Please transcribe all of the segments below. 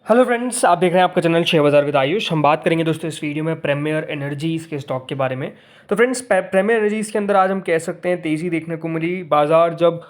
Hello friends, आप देख रहे हैं आपका चैनल शेयर बाजार विद आयुष। हम बात करेंगे दोस्तों इस वीडियो में प्रीमियर एनर्जीज़ के स्टॉक के बारे में। तो फ्रेंड्स, प्रीमियर एनर्जीज़ के अंदर आज हम कह सकते हैं तेज़ी देखने को मिली। बाजार जब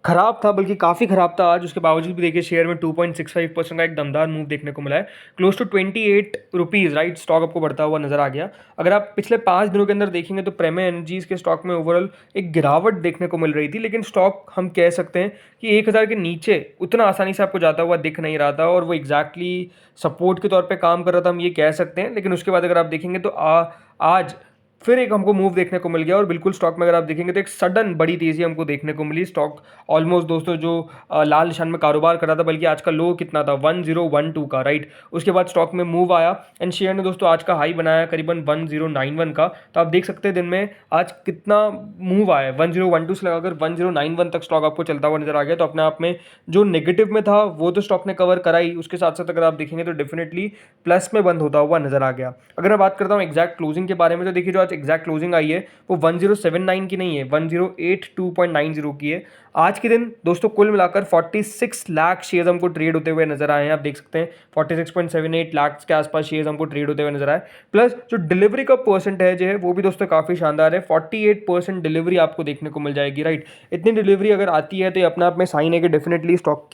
खराब था, बल्कि काफ़ी खराब था आज, उसके बावजूद भी देखिए शेयर में 2.65% का एक दमदार मूव देखने को मिला है। Close to 28 rupees, right, stock आपको बढ़ता हुआ नजर आ गया। अगर आप पिछले 5 दिनों के अंदर देखेंगे तो प्रीमियर एनर्जीज़ के स्टॉक में ओवरऑल एक गिरावट देखने को मिल रही थी, लेकिन स्टॉक हम कह सकते हैं कि 1000 के नीचे उतना आसानी से आपको जाता हुआ दिख नहीं रहा था, और वो एग्जैक्टली सपोर्ट के तौर पे काम कर रहा था, हम ये कह सकते हैं। लेकिन उसके बाद अगर आप देखेंगे तो आज फिर एक हमको मूव देखने को मिल गया, और बिल्कुल स्टॉक में अगर आप देखेंगे तो एक सडन बड़ी तेज़ी हमको देखने को मिली। स्टॉक ऑलमोस्ट दोस्तों जो लाल निशान में कारोबार कर रहा था, बल्कि आज का लो कितना था 1012 का, राइट। उसके बाद स्टॉक में मूव आया एंड शेयर ने दोस्तों आज का हाई बनाया करीबन 1091 का। तो आप देख सकते हैं दिन में आज कितना मूव आया है। 1012 से लगाकर 1091 तक स्टॉक आपको चलता हुआ नजर आ गया। तो अपने आप में जो नेगेटिव में था वो तो स्टॉक ने कवर कराई, उसके साथ साथ अगर आप देखेंगे तो डेफिनेटली प्लस में बंद होता हुआ नजर आ गया। अगर मैं बात करता हूँ एग्जैक्ट क्लोजिंग के बारे में, तो देखिए जो आज एग्जैक्ट क्लोजिंग आई है वो 1079 की नहीं है, 1082.90 की है। आज के दिन दोस्तों कुल मिलाकर 46 लाख शेयर्स हमको ट्रेड होते हुए नजर आए हैं। आप देख सकते हैं 46.78 लाख के आसपास शेयर्स हमको ट्रेड होते हुए नजर आए। प्लस जो डिलीवरी का परसेंटेज है वो भी दोस्तों काफी शानदार है, 48% डिलीवरी आपको देखने को मिल जाएगी, राइट। इतनी डिलीवरी अगर आती है तो ये अपने आप में साइन है कि डेफिनेटली स्टॉक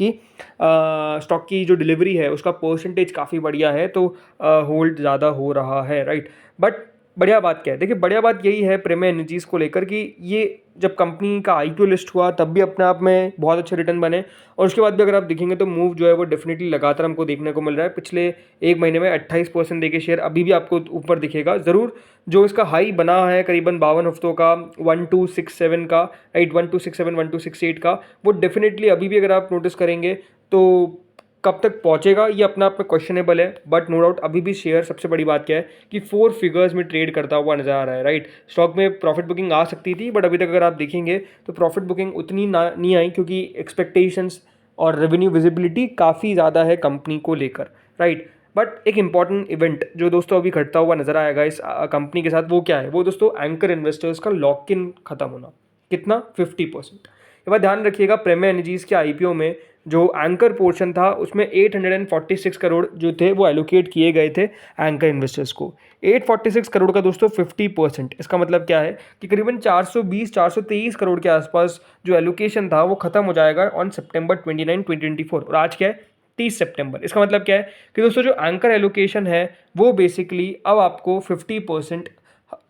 की जो डिलीवरी है उसका परसेंटेज काफ़ी बढ़िया है, तो होल्ड ज़्यादा हो रहा है, राइट। बट बढ़िया बात क्या है, देखिए बढ़िया बात यही है प्रीमियर एनर्जीज़ को लेकर कि ये जब कंपनी का आईपीओ लिस्ट हुआ तब भी अपने आप में बहुत अच्छे रिटर्न बने, और उसके बाद भी अगर आप देखेंगे तो मूव जो है वो डेफिनेटली लगातार हमको देखने को मिल रहा है। पिछले एक महीने में 28% देके शेयर अभी भी आपको ऊपर दिखेगा ज़रूर। जो इसका हाई बना है करीबन 52 हफ्तों का 1267 का, राइट, 1267 1268 का, वो डेफिनेटली अभी भी अगर आप नोटिस करेंगे तो कब तक पहुंचेगा ये अपना आप में क्वेश्चनेबल है। बट नो डाउट अभी भी शेयर, सबसे बड़ी बात क्या है कि 4 फिगर्स में ट्रेड करता हुआ नजर आ रहा है, राइट। स्टॉक में प्रॉफिट बुकिंग आ सकती थी, बट अभी तक अगर आप देखेंगे तो प्रॉफिट बुकिंग उतनी नहीं आई, क्योंकि एक्सपेक्टेशंस और रेवेन्यू विजिबिलिटी काफ़ी ज़्यादा है कंपनी को लेकर, राइट। बट एक इंपॉर्टेंट इवेंट जो दोस्तों अभी घटता हुआ नजर आएगा इस कंपनी के साथ, वो क्या है, वो दोस्तों एंकर इन्वेस्टर्स का लॉक इन खत्म होना। कितना? 50%। ये बात ध्यान रखिएगा, प्रीमियर एनर्जीज़ के आईपीओ में जो एंकर पोर्शन था उसमें 846 करोड़ जो थे वो एलोकेट किए गए थे एंकर इन्वेस्टर्स को। 846 करोड़ का दोस्तों 50%, इसका मतलब क्या है कि करीबन 423 करोड़ के आसपास जो एलोकेशन था वो खत्म हो जाएगा ऑन सितंबर 29 2024, और आज क्या है 30 सितंबर। इसका मतलब क्या है कि दोस्तों जो एंकर एलोकेशन है वो बेसिकली अब आपको 50%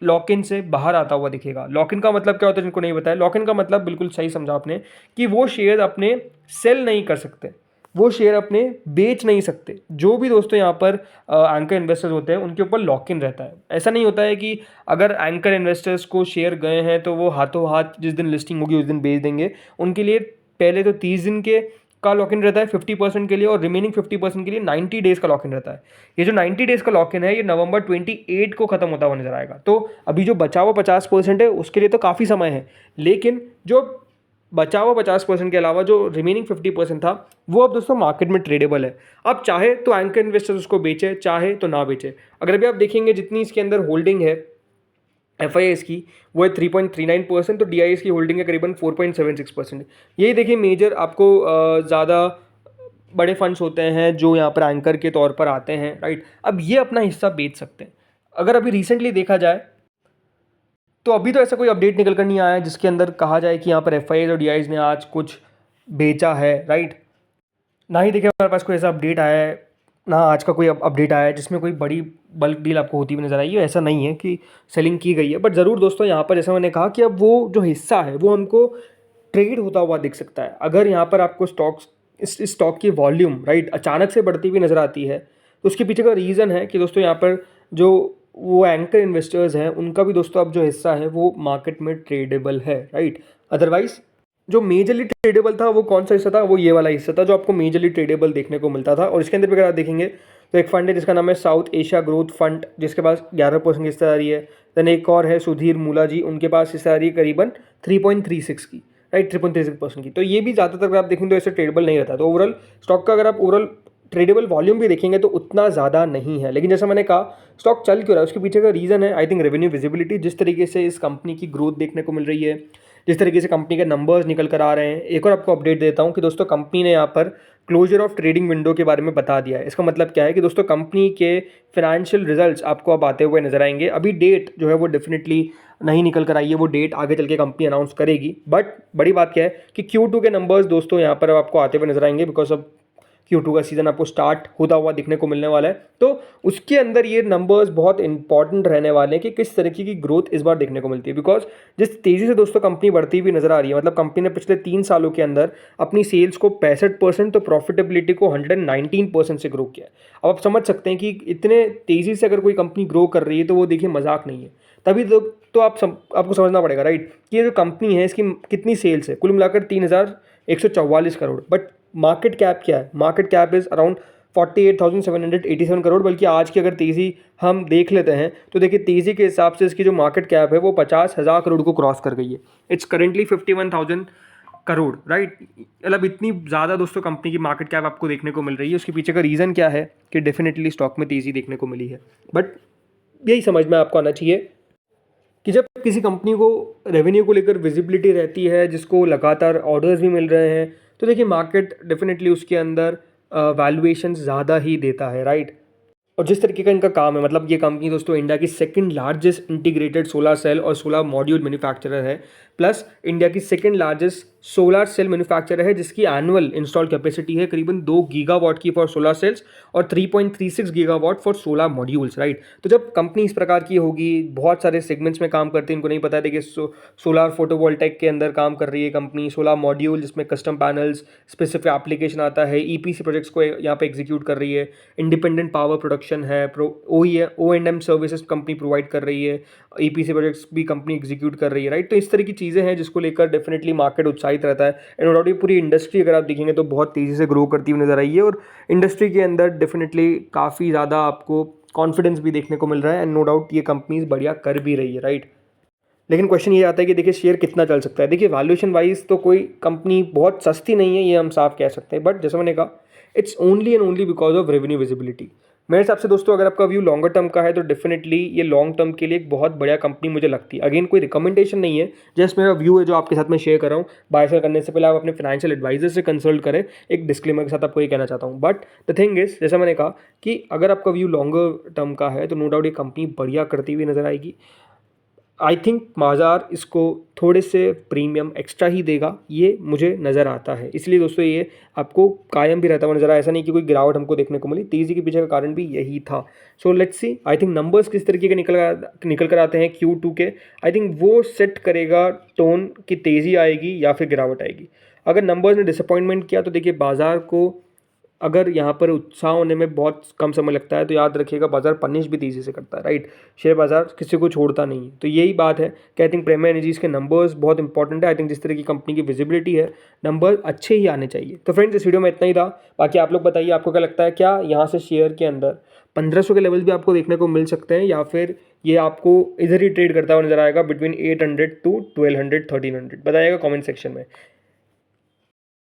लॉक इन से बाहर आता हुआ दिखेगा। लॉक इन का मतलब क्या होता है जिनको नहीं बताया, लॉक इन का मतलब बिल्कुल सही समझा आपने कि वो शेयर अपने सेल नहीं कर सकते, वो शेयर अपने बेच नहीं सकते। जो भी दोस्तों यहाँ पर एंकर इन्वेस्टर्स होते हैं उनके ऊपर लॉक इन रहता है। ऐसा नहीं होता है कि अगर एंकर इन्वेस्टर्स को शेयर गए हैं तो वो हाथों हाथ जिस दिन लिस्टिंग होगी उस दिन बेच देंगे। उनके लिए पहले तो 30 दिन के का लॉक इन रहता है 50% के लिए, और रिमेनिंग 50% के लिए 90 डेज का लॉक इन रहता है। ये जो 90 डेज का लॉक इन है ये नवंबर 28 को खत्म होता हुआ नजर आएगा। तो अभी जो बचा हुआ 50% है उसके लिए तो काफ़ी समय है, लेकिन जो बचा हुआ 50% के अलावा जो रिमेनिंग 50% था वो अब दोस्तों मार्केट में ट्रेडेबल है। अब चाहे तो एंकर इन्वेस्टर्स उसको बेचे, चाहे तो ना बेचे। अगर अभी आप देखेंगे जितनी इसके अंदर होल्डिंग है FIS की वो है 3.39%, तो DIS की होल्डिंग है करीबन 4.76%। यही देखिए मेजर आपको ज़्यादा बड़े फंड्स होते हैं जो यहाँ पर एंकर के तौर पर आते हैं, राइट। अब ये अपना हिस्सा बेच सकते हैं। अगर अभी रिसेंटली देखा जाए तो अभी तो ऐसा कोई अपडेट निकल कर नहीं आया है जिसके अंदर कहा जाए कि यहाँ पर FIS और DIS ने आज कुछ बेचा है, राइट। ना ही देखिए हमारे पास कोई ऐसा अपडेट आया है, ना आज का कोई अपडेट आया है जिसमें कोई बड़ी बल्क डील आपको होती हुई नजर आई है। ऐसा नहीं है कि सेलिंग की गई है, बट ज़रूर दोस्तों यहाँ पर जैसा मैंने कहा कि अब वो जो हिस्सा है वो हमको ट्रेड होता हुआ दिख सकता है। अगर यहाँ पर आपको इस स्टॉक की वॉल्यूम, राइट, अचानक से बढ़ती हुई नज़र आती है तो उसके पीछे का रीज़न है कि दोस्तों यहाँ पर जो वो एंकर इन्वेस्टर्स हैं उनका भी दोस्तों अब जो हिस्सा है वो मार्केट में ट्रेडेबल है, राइट। अदरवाइज जो मेजरली ट्रेडेबल था वो कौन सा हिस्सा था, वो ये वाला हिस्सा था जो आपको मेजरली ट्रेडेबल देखने को मिलता था। और इसके अंदर भी अगर आप देखेंगे तो एक फंड है जिसका नाम है साउथ एशिया ग्रोथ फंड, जिसके पास 11% की हिस्सेदारी है। देन एक और है सुधीर मूला जी, उनके पास हिस्सेदारी करीबन 3.36 की, राइट, 3.36% की। तो ये भी ज़्यादातर अगर आप देखेंगे तो ऐसे ट्रेडेबल नहीं रहता। तो ओवरऑल स्टॉक का अगर आप ओवरऑल ट्रेडेबल वॉल्यूम भी देखेंगे तो उतना ज़्यादा नहीं है। लेकिन जैसा मैंने कहा स्टॉक चल क्यों रहा है उसके पीछे का रीज़न है आई थिंक रेवेन्यू विजिबिलिटी। जिस तरीके से इस कंपनी की ग्रोथ देखने को मिल रही है, जिस तरीके से कंपनी के नंबर्स निकल कर आ रहे हैं। एक और आपको अपडेट देता हूं कि दोस्तों कंपनी ने यहाँ पर क्लोजर ऑफ ट्रेडिंग विंडो के बारे में बता दिया है। इसका मतलब क्या है कि दोस्तों कंपनी के फाइनेंशियल रिजल्ट्स आपको अब आते हुए नजर आएंगे। अभी डेट जो है वो डेफिनेटली नहीं निकल कर आई है, वो डेट आगे चल के कंपनी अनाउंस करेगी। बट बड़ी बात क्या है कि Q2 के नंबर्स दोस्तों यहाँ पर अब आपको आते हुए नजर आएंगे, बिकॉज अब Q2 का सीज़न आपको स्टार्ट होता हुआ दिखने को मिलने वाला है। तो उसके अंदर ये नंबर्स बहुत इंपॉर्टेंट रहने वाले हैं कि किस तरीके की ग्रोथ इस बार देखने को मिलती है। बिकॉज जिस तेज़ी से दोस्तों कंपनी बढ़ती हुई नजर आ रही है, मतलब कंपनी ने पिछले 3 सालों के अंदर अपनी सेल्स को 65%, तो प्रॉफिटेबिलिटी को 119% से ग्रो किया है। अब आप समझ सकते हैं कि इतने तेज़ी से अगर कोई कंपनी ग्रो कर रही है तो वो देखिए मजाक नहीं है। तभी तो आपको समझना पड़ेगा, राइट, कि ये जो कंपनी है इसकी कितनी सेल्स है, कुल मिलाकर 3,144 करोड़। बट मार्केट कैप क्या है? Market cap is around 48,787 crore. बल्कि आज की अगर तेज़ी हम देख लेते हैं तो देखिए तेज़ी के हिसाब से इसकी जो मार्केट कैप है वो 50,000 करोड़ को क्रॉस कर गई है। It's currently 51,000 crore, right. मतलब इतनी ज़्यादा दोस्तों कंपनी की मार्केट कैप आपको देखने को मिल रही है। उसके पीछे का रीज़न क्या है कि डेफिनेटली स्टॉक में तेज़ी देखने को मिली है। बट यही समझ में आपको आना चाहिए कि जब किसी कंपनी को रेवेन्यू को लेकर विजिबिलिटी रहती है, जिसको लगातार ऑर्डर्स भी मिल रहे हैं, तो देखिए मार्केट डेफिनेटली उसके अंदर वैल्यूएशन ज़्यादा ही देता है, राइट। और जिस तरीके का इनका काम है, मतलब ये कंपनी दोस्तों इंडिया की second largest integrated solar cell और सोलर मॉड्यूल मैन्युफैक्चरर है, प्लस इंडिया की second largest solar cell manufacturer है, जिसकी एनुअल इंस्टॉल कैपेसिटी है करीबन 2 गीगावाट की फॉर सोलर सेल्स और 3.36 gigawatt for solar modules, right. तो जब कंपनी इस प्रकार की होगी, बहुत सारे सेगमेंट्स में काम करती है, इनको नहीं पता है। देखिए सोलर फोटोवोल्टेक के अंदर काम कर रही है कंपनी, सोलर मॉड्यूल जिसमें कस्टम पैनल्स स्पेसिफिक एप्लीकेशन आता है, EPC प्रोजेक्ट्स को यहाँ पे एग्जीक्यूट कर रही है, इंडिपेंडेंट पावर प्रोडक्शन है, O&M सर्विसेज कंपनी प्रोवाइड कर रही है, EPC प्रोजेक्ट्स भी कंपनी एग्जीक्यूट कर रही है, राइट। तो इस तरह की चीज़ें हैं जिसको लेकर डेफिनेटली मार्केट उत्साहित रहता है। एंड नो डाउट ये पूरी इंडस्ट्री अगर आप देखेंगे तो बहुत तेज़ी से ग्रो करती हुई नजर आई है, और इंडस्ट्री के अंदर डेफिनेटली काफ़ी ज़्यादा आपको कॉन्फिडेंस भी देखने को मिल रहा है। एंड नो डाउट ये कंपनीज बढ़िया कर भी रही है, राइट। लेकिन क्वेश्चन ये आता है कि देखिए शेयर कितना चल सकता है। देखिए वैल्यूएशन वाइज तो कोई कंपनी बहुत सस्ती नहीं है, ये हम साफ कह सकते हैं। बट जैसे मैंने कहा, it's only and only because of revenue visibility. मेरे हिसाब से दोस्तों अगर आपका व्यू लॉन्गर टर्म का है तो डेफिनेटली ये लॉन्ग टर्म के लिए एक बहुत बढ़िया कंपनी मुझे लगती है। अगेन कोई रिकमेंडेशन नहीं है, जस्ट मेरा व्यू है जो आपके साथ में शेयर कर रहा हूँ। बाय सेल करने से पहले आप अपने फाइनेंशियल एडवाइजर से कंसल्ट करें, एक डिस्क्लेमर के साथ आपको ये कहना चाहता हूँ। बट द थिंग इज, जैसा मैंने कहा कि अगर आपका व्यू लॉन्गर टर्म का है तो नो डाउट ये कंपनी बढ़िया करती हुई नजर आएगी। आई थिंक बाज़ार इसको थोड़े से प्रीमियम एक्स्ट्रा ही देगा, ये मुझे नज़र आता है। इसलिए दोस्तों ये आपको कायम भी रहता हुआ नज़र आया, ऐसा नहीं कि कोई गिरावट हमको देखने को मिली। तेज़ी के पीछे का कारण भी यही था। So let's see, I think numbers किस तरीके के निकल कर आते हैं Q2 के, आई थिंक वो सेट करेगा टोन की तेज़ी आएगी या फिर गिरावट आएगी। अगर नंबर्स ने डिसअपॉइंटमेंट किया तो देखिए बाज़ार को अगर यहाँ पर उत्साह होने में बहुत कम समय लगता है तो याद रखिएगा बाजार पनिश भी तेज़ी से करता है, राइट। शेयर बाजार किसी को छोड़ता नहीं है। तो यही बात है कि आई थिंक प्रेमियर एनर्जीज के नंबर्स बहुत इंपॉर्टेंट है। आई थिंक जिस तरह की कंपनी की विजिबिलिटी है, नंबर अच्छे ही आने चाहिए। तो फ्रेंड्स इस वीडियो में इतना ही था। बाकी आप लोग बताइए आपको क्या लगता है, क्या यहाँ से शेयर के अंदर 1500 के लेवल भी आपको देखने को मिल सकते हैं, या फिर ये आपको इधर ही ट्रेड करता हुआ नजर आएगा बिटवीन 800 to 1200 1300? बताइएगा कॉमेंट सेक्शन में।